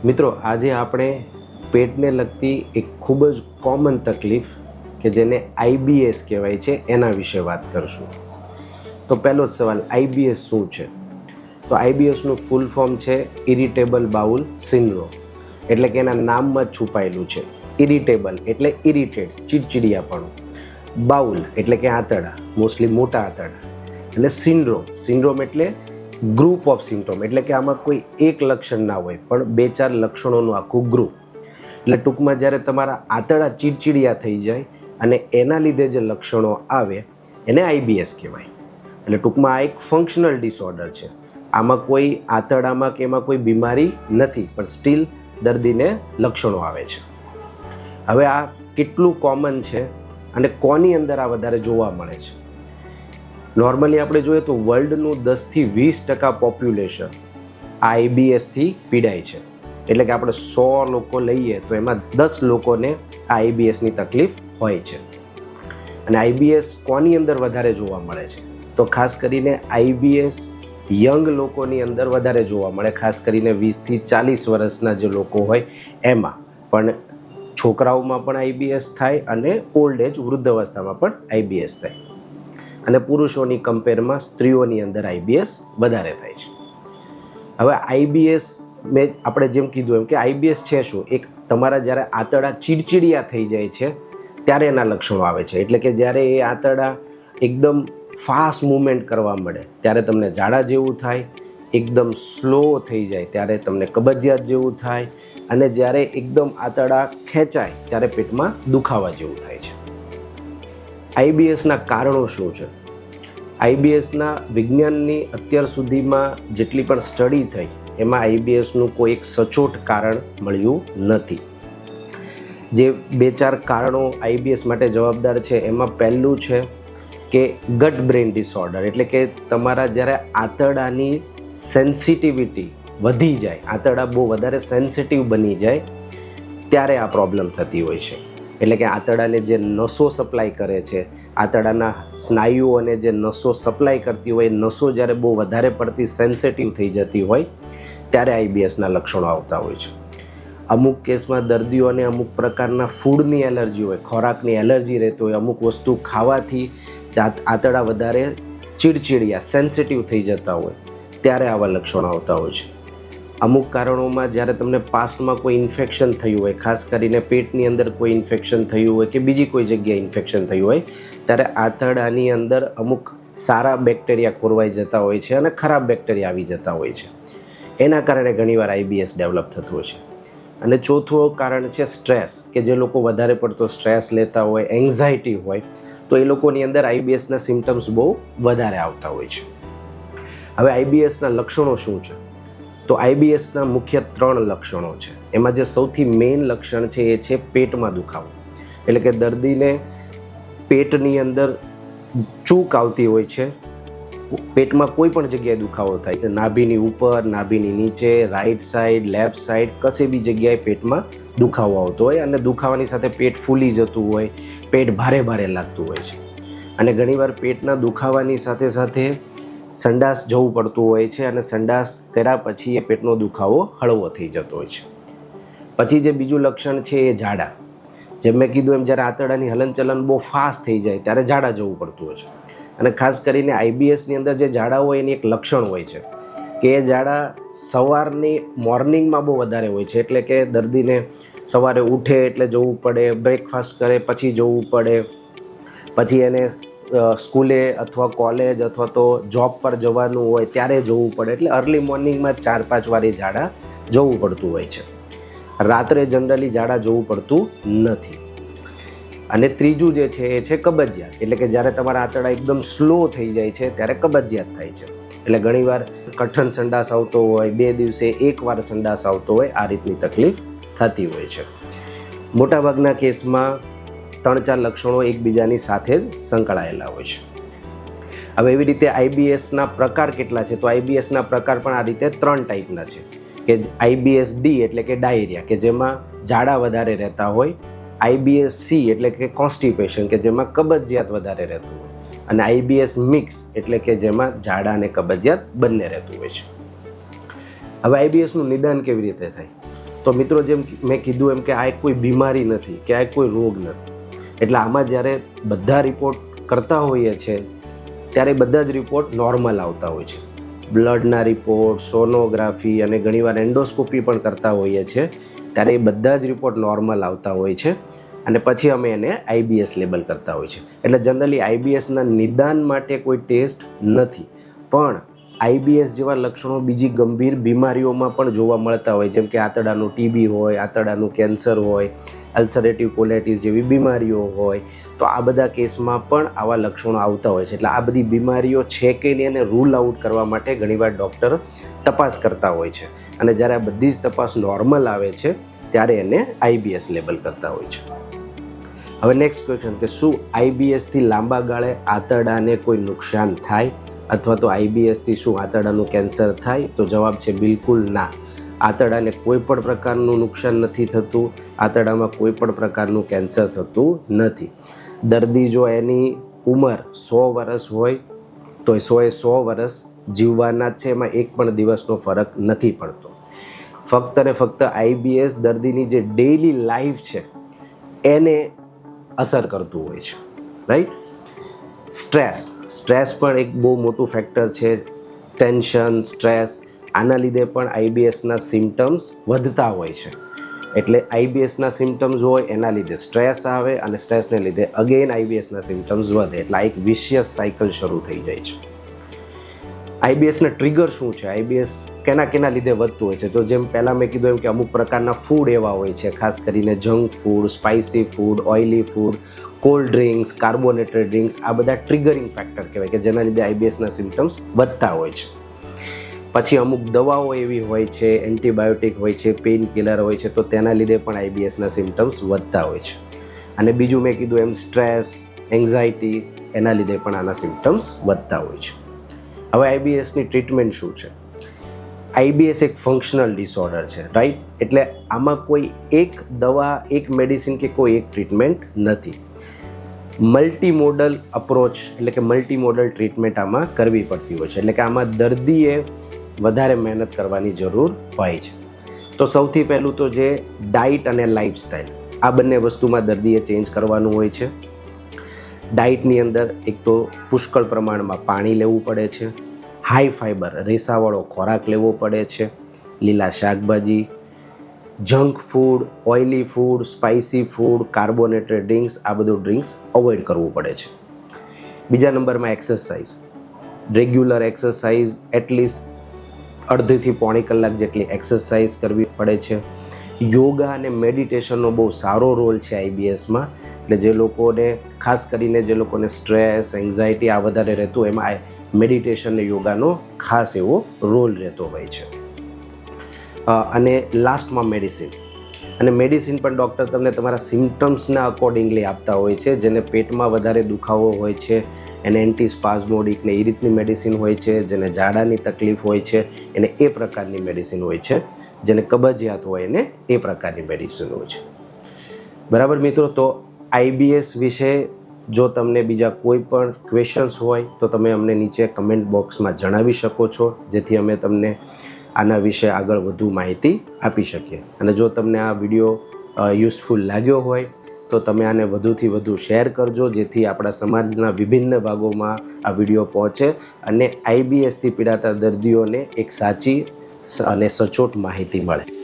મિત્રો, આજે આપણે પેટને લગતી એક ખૂબ જ કોમન તકલીફ કે જેને આઈબીએસ કહેવાય છે એના વિશે વાત કરશું. તો પહેલો જ સવાલ, આઈબીએસ શું છે? તો આઈબીએસનું ફૂલ ફોર્મ છે ઇરિટેબલ બાઉલ સિન્ડ્રોમ, એટલે કે એના નામમાં જ છુપાયેલું છે. ઇરિટેબલ એટલે ઇરિટેટ, ચીડચીડિયાપણું. બાઉલ એટલે કે આંતરડા, મોસ્ટલી મોટા આંતરડા. અને સિન્ડ્રોમ એટલે ગ્રુપ ઓફ સિમ્ટોમ, એટલે કે આમાં કોઈ એક લક્ષણ ના હોય પણ 2-4 લક્ષણોનું આખું ગ્રુપ. એટલે ટૂંકમાં જ્યારે તમારા આંતરડા ચીડચીડિયા થઈ જાય અને એના લીધે જે લક્ષણો આવે એને આઈબીએસ કહેવાય. એટલે ટૂંકમાં આ એક ફંક્શનલ ડિસઓર્ડર છે. આમાં કોઈ આંતરડામાં કે એમાં કોઈ બીમારી નથી, પણ સ્ટીલ દર્દીને લક્ષણો આવે છે. હવે આ કેટલું કોમન છે અને કોની અંદર આ વધારે જોવા મળે છે? નોર્મલી આપણે જોઈએ તો વર્લ્ડનું 10-20% પોપ્યુલેશન આઈબીએસથી પીડાય છે. એટલે કે આપણે 100 લોકો લઈએ તો એમાં 10 લોકોને આ આઈબીએસની તકલીફ હોય છે. અને આઈબીએસ કોની અંદર વધારે જોવા મળે છે? તો ખાસ કરીને આઈબીએસ યંગ લોકોની અંદર વધારે જોવા મળે, ખાસ કરીને 20-40 વર્ષના જે લોકો હોય એમાં. પણ છોકરાઓમાં પણ આઈબીએસ થાય અને ઓલ્ડ એજ વૃદ્ધ અવસ્થામાં પણ આઈબીએસ થાય. અને પુરુષોની કમ્પેરમાં સ્ત્રીઓની અંદર આઈબીએસ વધારે થાય છે. હવે આઈબીએસ આપણે જેમ કીધું એમ કે આઈબીએસ છે શું? એક તમારા જ્યારે આંતરડા ચીડચીડિયા થઈ જાય છે ત્યારે એના લક્ષણો આવે છે. એટલે કે જ્યારે એ આંતરડા એકદમ ફાસ્ટ મૂવમેન્ટ કરવા મળે ત્યારે તમને ઝાડા જેવું થાય, એકદમ સ્લો થઈ જાય ત્યારે તમને કબજિયાત જેવું થાય, અને જ્યારે એકદમ આંતરડા ખેંચાય ત્યારે પેટમાં દુખાવા જેવું થાય છે. આઈબીએસના કારણો શું છે? આઈબીએસના વિજ્ઞાનની અત્યાર સુધીમાં જેટલી પણ સ્ટડી થઈ એમાં આઈબીએસનું કોઈ એક સચોટ કારણ મળ્યું નથી. જે 2-4 કારણો આઈબીએસ માટે જવાબદાર છે એમાં પહેલું છે કે ગટ બ્રેન ડિસઓર્ડર, એટલે કે તમારા જ્યારે આંતરડાની સેન્સિટિવિટી વધી જાય, આંતરડા બહુ વધારે સેન્સિટિવ બની જાય ત્યારે આ પ્રોબ્લેમ થતી હોય છે. એટલે કે આંતરડાને જે નસો સપ્લાય કરે છે, આંતરડાના સ્નાયુઓને જે નસો સપ્લાય કરતી હોય, નસો જ્યારે બહુ વધારે પડતી સેન્સિટિવ થઈ જતી હોય ત્યારે આઈબીએસના લક્ષણો આવતા હોય છે. અમુક કેસમાં દર્દીઓને અમુક પ્રકારના ફૂડની એલર્જી હોય, ખોરાકની એલર્જી રહેતી હોય, અમુક વસ્તુ ખાવાથી આંતરડા વધારે ચીડચીડિયા સેન્સિટિવ થઈ જતા હોય ત્યારે આવા લક્ષણો આવતા હોય છે. અમુક કારણોમાં જ્યારે તમને પાસ્ટમાં કોઈ ઇન્ફેક્શન થયું હોય, ખાસ કરીને પેટની અંદર કોઈ ઇન્ફેક્શન થયું હોય કે બીજી કોઈ જગ્યાએ ઇન્ફેક્શન થયું હોય ત્યારે આંતરડાની અંદર અમુક સારા બેક્ટેરિયા ખોરવાઈ જતા હોય છે અને ખરાબ બેક્ટેરિયા આવી જતા હોય છે. એના કારણે ઘણીવાર આઈબીએસ ડેવલપ થતું હોય છે. અને ચોથું કારણ છે સ્ટ્રેસ, કે જે લોકો વધારે પડતો સ્ટ્રેસ લેતા હોય, એન્ઝાયટી હોય, તો એ લોકોની અંદર આઈબીએસના સિમ્ટમ્સ બહુ વધારે આવતા હોય છે. હવે આઈબીએસના લક્ષણો શું છે? તો આઈબીએસના મુખ્ય 3 લક્ષણો છે. એમાં જે સૌથી મેઇન લક્ષણ છે એ છે પેટમાં દુખાવો. એટલે કે દર્દીને પેટની અંદર ચૂક આવતી હોય છે, પેટમાં કોઈ પણ જગ્યાએ દુખાવો થાય, નાભીની ઉપર, નાભીની નીચે, રાઈટ સાઈડ, લેફ્ટ સાઈડ, કશે બી જગ્યાએ પેટમાં દુખાવો આવતો હોય અને દુખાવાની સાથે પેટ ફૂલી જતું હોય, પેટ ભારે ભારે લાગતું હોય છે. અને ઘણીવાર પેટના દુખાવાની સાથે સાથે સંડાસ જવું પડતું હોય છે અને સંડાસ કર્યા પછી એ પેટનો દુખાવો હળવો થઈ જતો હોય છે. પછી જે બીજું લક્ષણ છે એ ઝાડા. જેમ મેં કીધું એમ, જ્યારે આંતરડાની હલનચલન બહુ ફાસ્ટ થઈ જાય ત્યારે ઝાડા જવું પડતું હોય છે. અને ખાસ કરીને આઈબીએસની અંદર જે ઝાડા હોય એની એક લક્ષણ હોય છે કે એ ઝાડા સવારની મોર્નિંગમાં બહુ વધારે હોય છે. એટલે કે દર્દીને સવારે ઉઠે એટલે જવું પડે, બ્રેકફાસ્ટ કરે પછી જવું પડે, પછી એને સ્કૂલે અથવા કોલેજ અથવા તો જોબ પર જવાનું હોય ત્યારે જવું પડે. એટલે અર્લી મોર્નિંગમાં 4-5 વાર એ ઝાડા જવું પડતું હોય છે. રાત્રે જનરલી ઝાડા જવું પડતું નથી. અને ત્રીજું જે છે એ છે કબજિયાત. એટલે કે જ્યારે તમારા આંતરડા એકદમ સ્લો થઈ જાય છે ત્યારે કબજિયાત થાય છે. એટલે ઘણીવાર કઠણ સંડાસ આવતો હોય, 2 દિવસે 1 વાર સંડાસ આવતો હોય, આ રીતની તકલીફ થતી હોય છે. મોટાભાગના કેસમાં 3-4 લક્ષણો એકબીજાની સાથે જ સંકળાયેલા હોય છે. હવે એવી રીતે આઈબીએસના પ્રકાર કેટલા છે? તો આઈબીએસના પ્રકાર પણ આ રીતે 3 ટાઈપના છે. કે આઈબીએસ ડી એટલે કે ડાયરિયા, કે જેમાં ઝાડા વધારે રહેતા હોય, આઈબીએસ સી એટલે કે કોન્સ્ટિપેશન, કે જેમાં કબજિયાત વધારે રહેતું હોય, અને આઈબીએસ મિક્સ એટલે કે જેમાં ઝાડા અને કબજિયાત બંને રહેતું હોય છે. હવે આઈબીએસનું નિદાન કેવી રીતે થાય? તો મિત્રો જેમ મેં કીધું એમ કે આ એક કોઈ બીમારી નથી કે આ એક કોઈ રોગ નથી. એટલે આમાં જ્યારે બધા રિપોર્ટ કરતા હોઈએ છીએ ત્યારે બધા જ રિપોર્ટ નોર્મલ આવતા હોય છે. બ્લડના રિપોર્ટ, સોનોગ્રાફી અને ઘણીવાર એન્ડોસ્કોપી પણ કરતા હોઈએ છીએ ત્યારે એ બધા જ રિપોર્ટ નોર્મલ આવતા હોય છે અને પછી અમે એને આઈબીએસ લેબલ કરતા હોય છે. એટલે જનરલી આઈબીએસના નિદાન માટે કોઈ ટેસ્ટ નથી, પણ આઈબીએસ જેવા લક્ષણો બીજી ગંભીર બીમારીઓમાં પણ જોવા મળતા હોય, જેમ કે આંતરડાનું ટીબી હોય, આંતરડાનું કેન્સર હોય, અલ્સરેટિવ કોલાઇટિસ જેવી બીમારીઓ હોય, તો આ બધા કેસમાં પણ આવા લક્ષણો આવતા હોય છે. એટલે આ બધી બીમારીઓ છે કે નહીં એને રૂલ આઉટ કરવા માટે ઘણીવાર ડૉક્ટર તપાસ કરતા હોય છે અને જ્યારે આ બધી જ તપાસ નોર્મલ આવે છે ત્યારે એને આઈબીએસ લેબલ કરતા હોય છે. હવે નેક્સ્ટ ક્વેશ્ચન કે શું આઈબીએસથી લાંબા ગાળે આંતરડાને કોઈ નુકસાન થાય અથવા તો આઈબીએસથી શું આંતરડાનું કેન્સર થાય? તો જવાબ છે બિલકુલ ના. આંતરડાને કોઈ પણ પ્રકારનું નુકસાન નથી થતું, આંતરડામાં કોઈ પણ પ્રકારનું કેન્સર થતું નથી. દર્દી જો એની ઉંમર 100 વર્ષ હોય તો એ 100 વર્ષ જીવવાના જ છે, એમાં એક પણ દિવસનો ફરક નથી પડતો. ફક્ત ને ફક્ત આઈબીએસ દર્દીની જે ડેઇલી લાઈફ છે એને અસર કરતું હોય છે, રાઈટ. સ્ટ્રેસ પણ એક બહુ મોટું ફેક્ટર છે. ટેન્શન, સ્ટ્રેસ, આના લીધે પણ આઈબીએસના સિમ્ટમ્સ વધતા હોય છે. એટલે આઈબીએસના સિમ્ટમ્સ હોય એના લીધે સ્ટ્રેસ આવે અને સ્ટ્રેસને લીધે અગેન આઈબીએસના સિમ્ટમ્સ વધે. એટલે આ એક વિશિયસ સાયકલ શરૂ થઈ જાય છે. આઈબીએસના ટ્રિગર શું છે? આઈબીએસ કેના લીધે વધતું હોય છે? તો જેમ પહેલાં મેં કીધું એમ કે અમુક પ્રકારના ફૂડ એવા હોય છે, ખાસ કરીને junk food, spicy food, oily food, cold drinks, carbonated drinks, આ બધા ટ્રિગરિંગ ફેક્ટર કહેવાય કે જેના લીધે આઈબીએસના સિમ્ટમ્સ વધતા હોય છે. પછી અમુક દવાઓ એવી હોય છે, એન્ટીબાયોટિક હોય છે, પેઇન કિલર હોય છે, તો તેના લીધે પણ આઈબીએસના સિમ્ટમ્સ વધતા હોય છે. અને બીજું મેં કીધું એમ સ્ટ્રેસ, એન્ઝાયટી, એના લીધે પણ આના સિમ્ટમ્સ વધતા હોય છે. હવે આઈબીએસની ટ્રીટમેન્ટ શું છે? આઈબીએસ એક ફંક્શનલ ડિસઓર્ડર છે, રાઈટ. એટલે આમાં કોઈ એક દવા, એક મેડિસિન કે કોઈ એક ટ્રીટમેન્ટ નથી. મલ્ટીમોડલ અપ્રોચ એટલે કે મલ્ટીમોડલ ટ્રીટમેન્ટ આમાં કરવી પડતી હોય છે. એટલે કે આમાં દર્દીએ વધારે મહેનત કરવાની જરૂર હોય છે. તો સૌથી પહેલું તો જે ડાયટ અને લાઇફસ્ટાઈલ, આ બંને વસ્તુમાં દર્દીએ ચેન્જ કરવાનું હોય છે. ડાયટની અંદર એક તો પુષ્કળ પ્રમાણમાં પાણી લેવું પડે છે, હાઈ ફાઈબર રેસાવાળો ખોરાક લેવો પડે છે, લીલા શાકભાજી, junk food, oily food, spicy food, carbonated drinks, આ બધું ડ્રિંક્સ અવોઇડ કરવું પડે છે. બીજા નંબરમાં એક્સરસાઇઝ. રેગ્યુલર એક્સરસાઇઝ, એટલીસ્ટ અડધીથી પોણી કલાક જેટલી એક્સરસાઇઝ કરવી પડે છે. યોગા અને મેડિટેશનનો બહુ સારો રોલ છે આઈબીએસમાં. એટલે જે લોકોને, ખાસ કરીને જે લોકોને સ્ટ્રેસ, એન્ઝાયટી આ વધારે રહેતું, એમાં મેડિટેશન અને યોગાનો ખાસ એવો રોલ રહેતો હોય છે. અને લાસ્ટમાં મેડિસિન. અને મેડિસિન પણ ડૉક્ટર તમને તમારા સિમ્ટમ્સના અકોર્ડિંગલી આપતા હોય છે. જેને પેટમાં વધારે દુખાવો હોય છે એને એન્ટીસ્પાઝમોડિક ને એ રીતની મેડિસિન હોય છે. જેને ઝાડાની તકલીફ હોય છે એને એ પ્રકારની મેડિસિન હોય છે. જેને કબજિયાત હોય એને એ પ્રકારની મેડિસિન હોય છે. બરાબર મિત્રો, તો આઈબીએસ વિશે જો તમને બીજા કોઈ પણ ક્વેશ્ચન્સ હોય તો તમે અમને નીચે કમેન્ટ બોક્સમાં જણાવી શકો છો, જેથી અમે તમને આના વિશે આગળ વધુ માહિતી આપી શકીએ. અને જો તમને આ વિડીયો યુઝફુલ લાગ્યો હોય તો તમે આને વધુથી વધુ શેર કરજો, જેથી આપણા સમાજના વિભિન્ન ભાગોમાં આ વિડીયો પહોંચે અને આઈબીએસથી પીડાતા દર્દીઓને એક સાચી અને સચોટ માહિતી મળે.